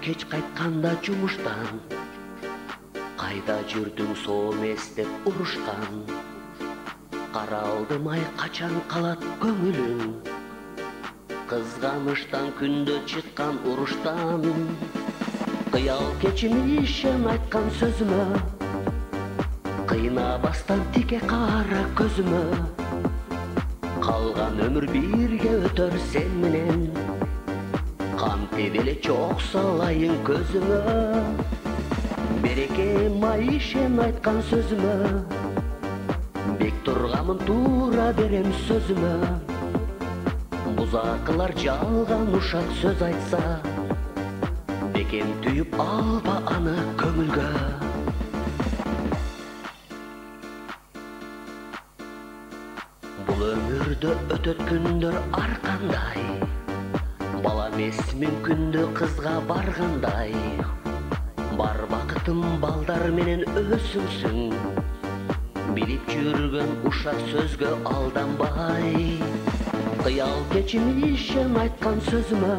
кеч кайтканда жумуштан, кайда жүрдүң соом эстеп урушкан. Каралдым ай качан калат көңүлүң, кызганычтан күндө чыккан уруштан. Кыял кечимишен айткан сөзүмө, кыйнабастан тике кара көзүмө. Калган өмүр бирге өтөр сен менен, кантип эле чок салайын көзүмө. Береке майышен айткан сөзүмө, бек тургамын туура берем сөзүмө. Бузакылар жалган ушак сөз айтса, бекем түйүп алба аны көңүлгө. Бул өмүрдө өтөт күндөр ар кандай, бала эмес мүмкүндө кызга баргандай. Бар бакытым балдар менен өсүңсүң, билип жүргөн ушак сөзгө алданбай. Кыял кечимишен айткан сөзүмө,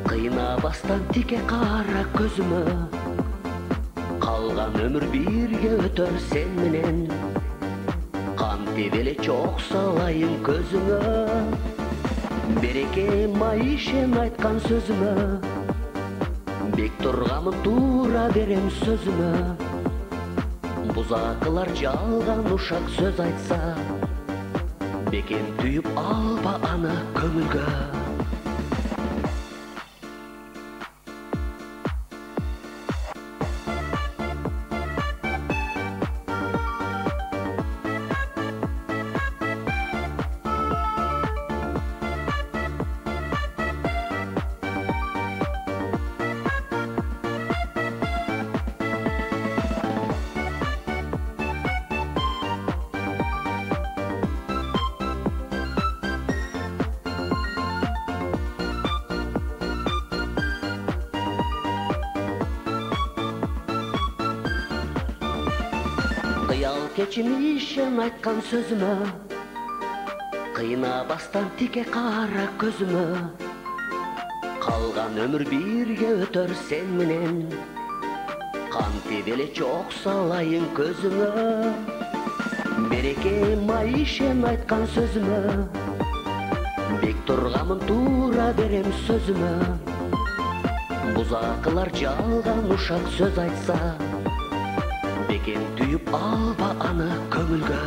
кыйнабастан тике кара көзүмө. Калган өмүр бирге өтөр сен менен, кантип эле чок салайын көзүмө. Береке майышен айткан сөзүмө, бек тургамын туура берем сөзүмө. Бузакылар жалган ушак сөз айтса, бекем түйүп алба аны көңүлгө. Кыял кечимишен айткан сөзүмө, кыйнабастан тике кара көзүмө. Калган өмүр бирге өтөр сен менен, кантип эле чок салайын көзүмө. Береке майышен айткан сөзүмө, бек тургамын туура берем сөзүмө. Бузакылар жалган ушак сөз айтса, бекем түйүп алба аны көңүлгө.